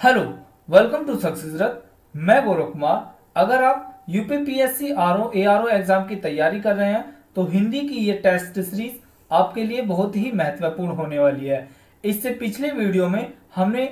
Hello, welcome to success रथ। मैं गौरव कुमार। अगर आप यूपीपीएससी आरओ एआरओ एग्जाम की तैयारी कर रहे हैं तो हिंदी की ये टेस्ट सीरीज आपके लिए बहुत ही महत्वपूर्ण होने वाली है। इससे पिछले वीडियो में हमने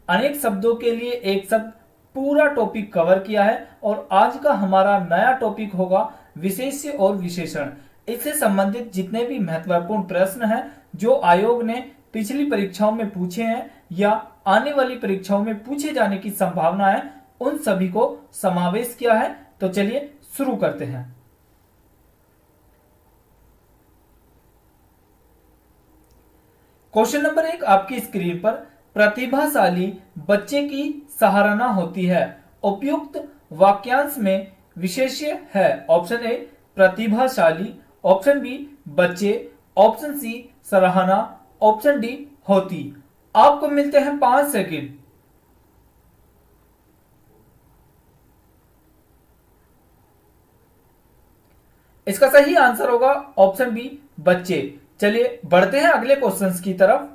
अनेक शब्दों के लिए एक शब्द पूरा टॉपिक कवर किया है और आज का हमारा नया टॉपिक होगा विशेष्य और विशेषण। इससे संबंधित जितने भी महत्वपूर्ण प्रश्न हैं जो आयोग ने पिछली परीक्षाओं में पूछे हैं या आने वाली परीक्षाओं में पूछे जाने की संभावना है, उन सभी को समावेश किया है। तो चलिए शुरू करते हैं। क्वेश्चन नंबर 1 आपकी स्क्रीन पर, प्रतिभाशाली बच्चे की सराहना होती है। उपयुक्त वाक्यांश में विशेष्य है। ऑप्शन ए प्रतिभाशाली, ऑप्शन बी बच्चे, ऑप्शन सी सराहना, ऑप्शन डी होती। आपको मिलते हैं 5 सेकंड। इसका सही आंसर होगा ऑप्शन बी बच्चे। चलिए बढ़ते हैं अगले क्वेश्चंस की तरफ।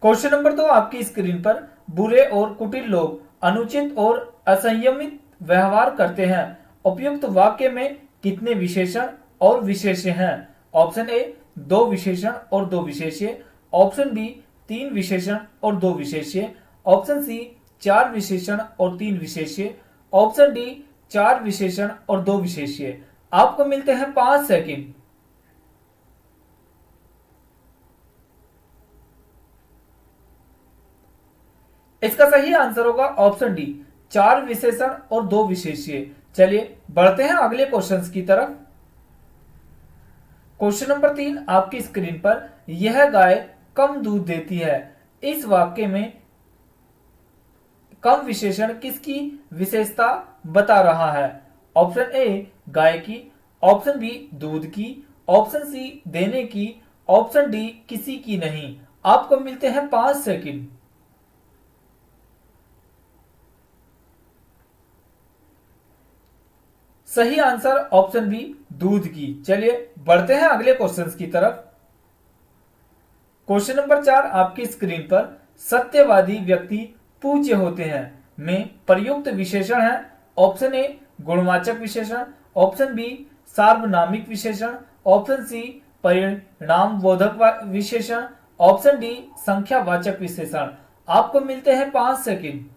क्वेश्चन नंबर 2 आपकी स्क्रीन पर, बुरे और कुटिल लोग अनुचित और असंयमित व्यवहार करते हैं। उपयुक्त वाक्य में कितने विशेषण और विशेष्य हैं? ऑप्शन ए 2 विशेषण और 2 विशेष्य, ऑप्शन बी 3 विशेषण और 2 विशेष्य, ऑप्शन सी 4 विशेषण और 3 विशेष्य, ऑप्शन डी 4 विशेषण और 2 विशेष्य। आपको मिलते हैं 5 सेकंड। इसका सही आंसर होगा ऑप्शन डी 4 विशेषण और 2 विशेष्य। चलिए बढ़ते हैं अगले क्वेश्चंस की तरफ। क्वेश्चन नंबर 3 आपकी स्क्रीन पर, यह गाय कम दूध देती है। इस वाक्य में कम विशेषण किसकी विशेषता बता रहा है? ऑप्शन ए गाय की, ऑप्शन बी दूध की, ऑप्शन सी देने की, ऑप्शन डी किसी की नहीं। आपको मिलते हैं 5 सेकंड। सही आंसर ऑप्शन बी दूध की। चलिए बढ़ते हैं अगले क्वेश्चंस की तरफ। क्वेश्चन नंबर 4 आपकी स्क्रीन पर, सत्यवादी व्यक्ति पूज्य होते हैं में प्रयुक्त विशेषण है। ऑप्शन ए गुणवाचक विशेषण, ऑप्शन बी सार्वनामिक विशेषण, ऑप्शन सी परिणाम बोधक विशेषण, ऑप्शन डी संख्यावाचक विशेषण। आपको मिलते हैं 5 सेकंड।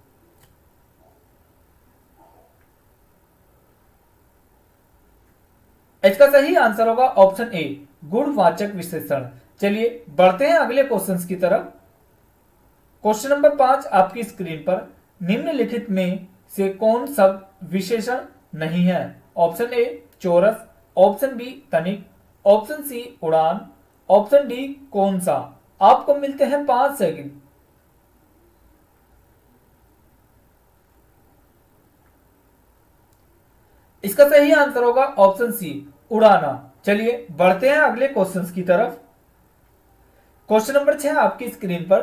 इसका सही आंसर होगा ऑप्शन ए गुणवाचक विशेषण। चलिए बढ़ते हैं अगले क्वेश्चंस की तरफ। क्वेश्चन नंबर 5 आपकी स्क्रीन पर, निम्नलिखित में से कौन शब्द विशेषण नहीं है? ऑप्शन ए चौरस, ऑप्शन बी तनिक, ऑप्शन सी उड़ान, ऑप्शन डी कौन सा। आपको मिलते हैं 5 सेकंड। इसका सही आंसर होगा ऑप्शन सी उड़ाना। चलिए बढ़ते हैं अगले क्वेश्चंस की तरफ। क्वेश्चन नंबर 6 आपकी स्क्रीन पर,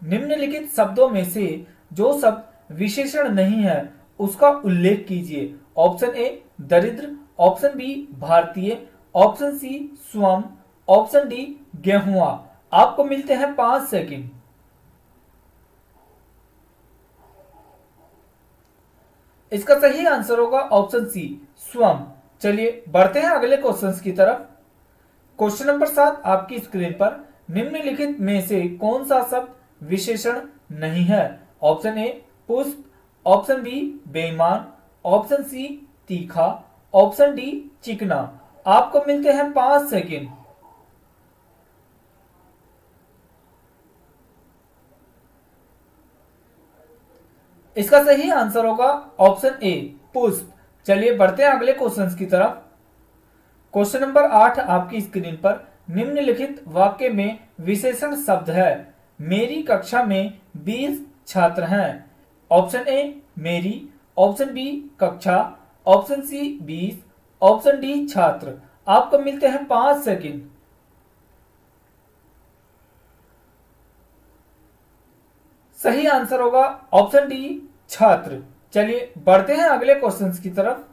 निम्नलिखित शब्दों में से जो शब्द विशेषण नहीं है उसका उल्लेख कीजिए। ऑप्शन ए दरिद्र, ऑप्शन बी भारतीय, ऑप्शन सी स्वम, ऑप्शन डी गेहुआ। आपको मिलते हैं 5 सेकंड। इसका सही आंसर होगा ऑप्शन सी स्वम। चलिए बढ़ते हैं अगले क्वेश्चंस की तरफ। क्वेश्चन नंबर 7 आपकी स्क्रीन पर, निम्नलिखित में से कौन सा शब्द विशेषण नहीं है? ऑप्शन ए पुष्प, ऑप्शन बी बेईमान, ऑप्शन सी तीखा, ऑप्शन डी चिकना। आपको मिलते हैं 5 सेकंड। इसका सही आंसर होगा ऑप्शन ए पुष्प। चलिए बढ़ते हैं अगले क्वेश्चंस की तरफ। क्वेश्चन नंबर 8 आपकी स्क्रीन पर, निम्नलिखित वाक्य में विशेषण शब्द है। मेरी कक्षा में 20 छात्र हैं। ऑप्शन ए मेरी, ऑप्शन बी कक्षा, ऑप्शन सी 20, ऑप्शन डी छात्र। आपको मिलते हैं 5 सेकंड। सही आंसर होगा ऑप्शन डी छात्र। चलिए बढ़ते हैं अगले क्वेश्चंस की तरफ।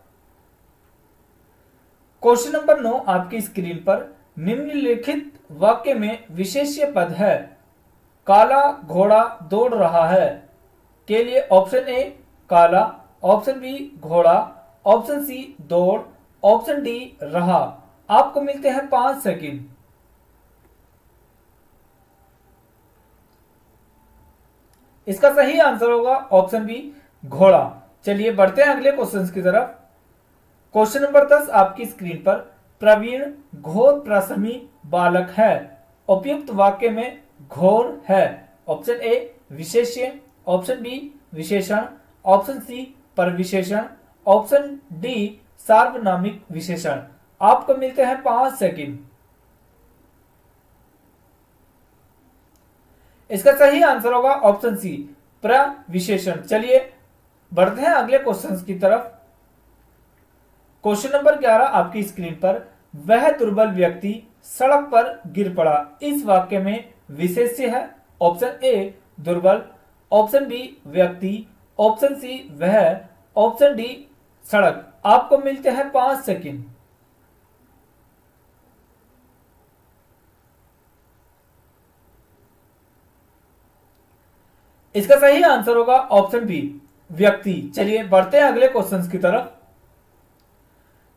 क्वेश्चन नंबर 9 आपकी स्क्रीन पर, निम्नलिखित वाक्य में विशेष्य पद है। काला घोड़ा दौड़ रहा है के लिए ऑप्शन ए काला, ऑप्शन बी घोड़ा, ऑप्शन सी दौड़, ऑप्शन डी रहा। आपको मिलते हैं 5 सेकंड। इसका सही आंसर होगा ऑप्शन बी घोड़ा। चलिए बढ़ते हैं अगले क्वेश्चन की तरफ। क्वेश्चन नंबर 10 आपकी स्क्रीन पर। प्रवीण घोर प्रसमी बालक है। उपयुक्त वाक्य में घोर है। ऑप्शन ए विशेष्य, ऑप्शन बी विशेषण, ऑप्शन सी परविशेषण, ऑप्शन डी सार्वनामिक विशेषण। आपको मिलते हैं 5 सेकंड। इसका सही आंसर होगा ऑप्शन सी प्रविशेषण। चलिए बढ़ते हैं अगले क्वेश्चन की तरफ। क्वेश्चन नंबर 11 आपकी स्क्रीन पर। वह दुर्बल व्यक्ति सड़क पर गिर पड़ा। इस वाक्य में विशेष्य है। ऑप्शन ए दुर्बल, ऑप्शन बी व्यक्ति, ऑप्शन सी वह, ऑप्शन डी सड़क। आपको मिलते हैं 5 सेकंड। इसका सही आंसर होगा ऑप्शन बी व्यक्ति। चलिए बढ़ते हैं अगले क्वेश्चन की तरफ।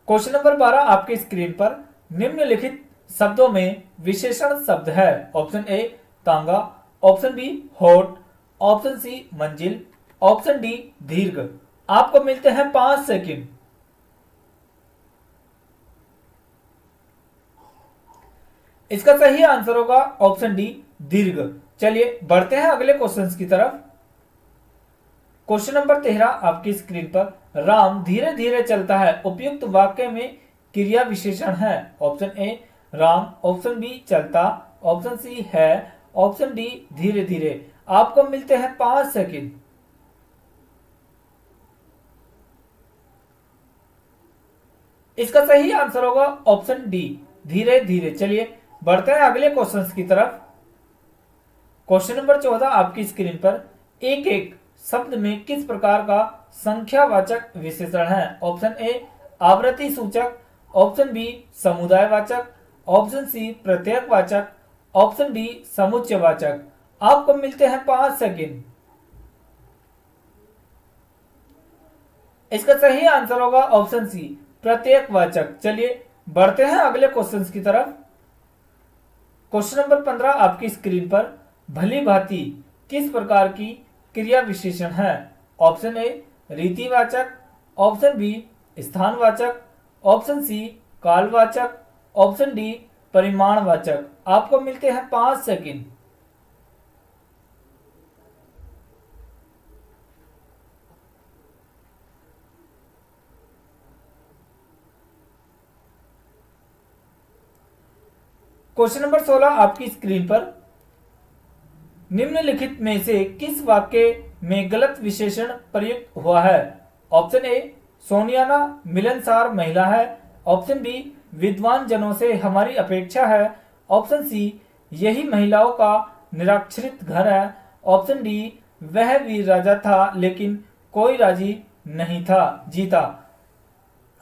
क्वेश्चन नंबर 12 आपकी स्क्रीन पर। निम्नलिखित शब्दों में विशेषण शब्द है। ऑप्शन ए तांगा, ऑप्शन बी होठ, ऑप्शन सी मंजिल, ऑप्शन डी दीर्घ। आपको मिलते हैं 5 सेकंड। इसका सही आंसर होगा ऑप्शन डी दीर्घ। चलिए बढ़ते हैं अगले क्वेश्चन की तरफ। क्वेश्चन नंबर 13 आपकी स्क्रीन पर। राम धीरे धीरे चलता है। उपयुक्त वाक्य में क्रिया विशेषण है। Option A Ram, option B चलता, ऑप्शन सी है, ऑप्शन डी धीरे धीरे। आपको मिलते हैं 5 सेकंड। इसका सही आंसर होगा ऑप्शन डी धीरे धीरे। चलिए बढ़ते हैं अगले क्वेश्चन की तरफ। क्वेश्चन नंबर 14 आपकी स्क्रीन पर। एक एक शब्द में किस प्रकार का संख्यावाचक विशेषण है। ऑप्शन ए आवृत्ति सूचक, ऑप्शन बी समुदायवाचक, ऑप्शन सी प्रत्ययवाचक, ऑप्शन डी समुच्चयवाचक। आपको मिलते हैं 5 सेकंड। इसका सही आंसर होगा ऑप्शन सी प्रत्ययवाचक। चलिए बढ़ते हैं अगले क्वेश्चन की तरफ। क्वेश्चन नंबर 15 आपकी स्क्रीन पर। भली भांति किस प्रकार की क्रिया विशेषण है। ऑप्शन ए रीतिवाचक, ऑप्शन बी स्थानवाचक, ऑप्शन सी कालवाचक, ऑप्शन डी परिमाणवाचक। आपको मिलते हैं 5 सेकंड। क्वेश्चन नंबर 16 आपकी स्क्रीन पर। निम्नलिखित में से किस वाक्य में गलत विशेषण प्रयुक्त हुआ है। ऑप्शन ए सोनियाना मिलनसार महिला है, ऑप्शन बी विद्वान जनों से हमारी अपेक्षा है, ऑप्शन सी यही महिलाओं का निराक्षरित घर है, ऑप्शन डी वह वीर राजा था लेकिन कोई राजी नहीं था जीता।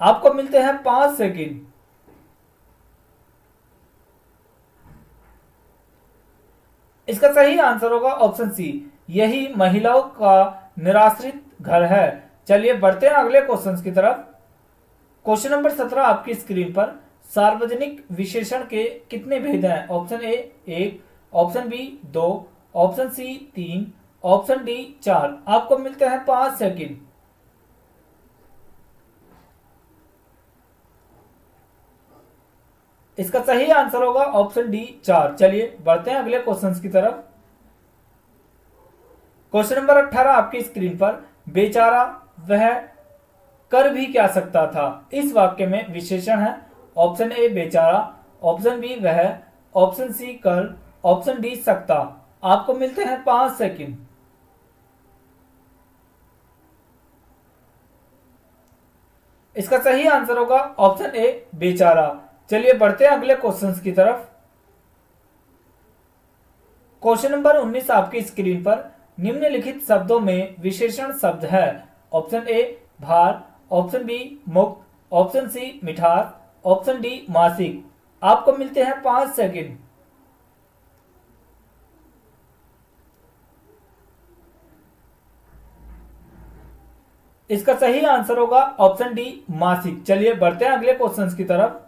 आपको मिलते हैं 5 सेकंड। इसका सही आंसर होगा ऑप्शन सी यही महिलाओं का निराश्रित घर है। चलिए बढ़ते हैं अगले क्वेश्चन की तरफ। क्वेश्चन नंबर 17 आपकी स्क्रीन पर। सार्वजनिक विशेषण के कितने भेद हैं। Option A 1, option B 2, option C 3, option D 4। आपको मिलते हैं 5 सेकंड। इसका सही आंसर होगा ऑप्शन डी 4। चलिए बढ़ते हैं अगले क्वेश्चन की तरफ। क्वेश्चन नंबर 18 आपकी स्क्रीन पर। बेचारा वह कर भी क्या सकता था। इस वाक्य में विशेषण है। ऑप्शन ए बेचारा, ऑप्शन बी वह, ऑप्शन सी कर, ऑप्शन डी सकता। आपको मिलते हैं 5 सेकंड। इसका सही आंसर होगा ऑप्शन ए बेचारा। चलिए बढ़ते हैं अगले क्वेश्चन की तरफ। क्वेश्चन नंबर 19 आपकी स्क्रीन पर। निम्नलिखित शब्दों में विशेषण शब्द है। ऑप्शन ए भार, ऑप्शन बी मुक्त, ऑप्शन सी मिठास, ऑप्शन डी मासिक। आपको मिलते हैं 5 सेकंड। इसका सही आंसर होगा ऑप्शन डी मासिक। चलिए बढ़ते हैं अगले क्वेश्चन की तरफ।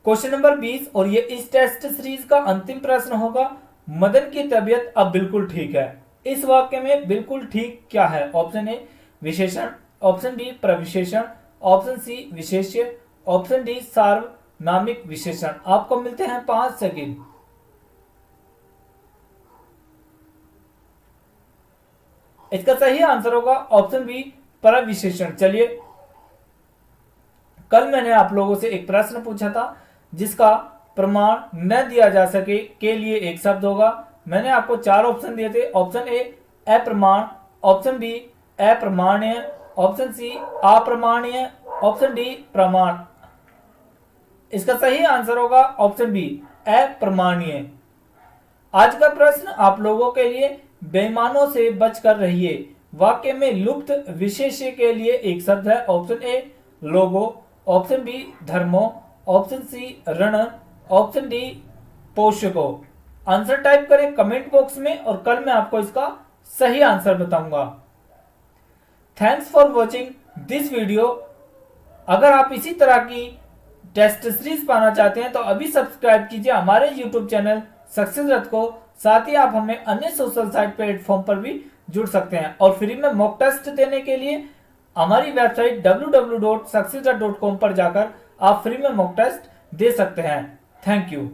क्वेश्चन नंबर 20 और ये इस टेस्ट सीरीज का अंतिम प्रश्न होगा। मदन की तबीयत अब बिल्कुल ठीक है। इस वाक्य में बिल्कुल ठीक क्या है? ऑप्शन ए विशेषण, ऑप्शन बी प्रविशेषण, ऑप्शन सी विशेष्य, ऑप्शन डी सार्वनामिक विशेषण। आपको मिलते हैं 5 सेकंड। इसका सही आंसर होगा ऑप्शन बी प्रविशेषण। चलिए, कल मैंने आप लोगों से एक प्रश्न पूछा था जिसका प्रमाण न दिया जा सके के लिए एक शब्द होगा। मैंने आपको 4 ऑप्शन दिए थे। ऑप्शन ए अप्रमाण, ऑप्शन बी अप्रमाण्य, ऑप्शन सी अप्रमाण्य, ऑप्शन डी प्रमाण। इसका सही आंसर होगा ऑप्शन बी अप्रमाण्य। आज का प्रश्न आप लोगों के लिए बेईमानों से बचकर रहिए। वाक्य में लुप्त विशेष्य के लिए एक शब्द है। ऑप्शन ए लोगो, ऑप्शन बी धर्मो, ऑप्शन सी ऋण, ऑप्शन डी पोषको। आंसर टाइप करें कमेंट बॉक्स में और कल मैं आपको इसका सही आंसर बताऊंगा। Thanks for watching this video. अगर आप इसी तरह की टेस्ट सीरीज पाना चाहते हैं तो अभी सब्सक्राइब कीजिए हमारे यूट्यूब चैनल सक्सेस रथ को। साथ ही आप हमें अन्य सोशल साइट प्लेटफॉर्म पर भी जुड़ सकते हैं और फ्री में मॉक टेस्ट देने के लिए हमारी वेबसाइट www.successrut.com पर जाकर आप फ्री में मॉक टेस्ट दे सकते हैं। Thank you.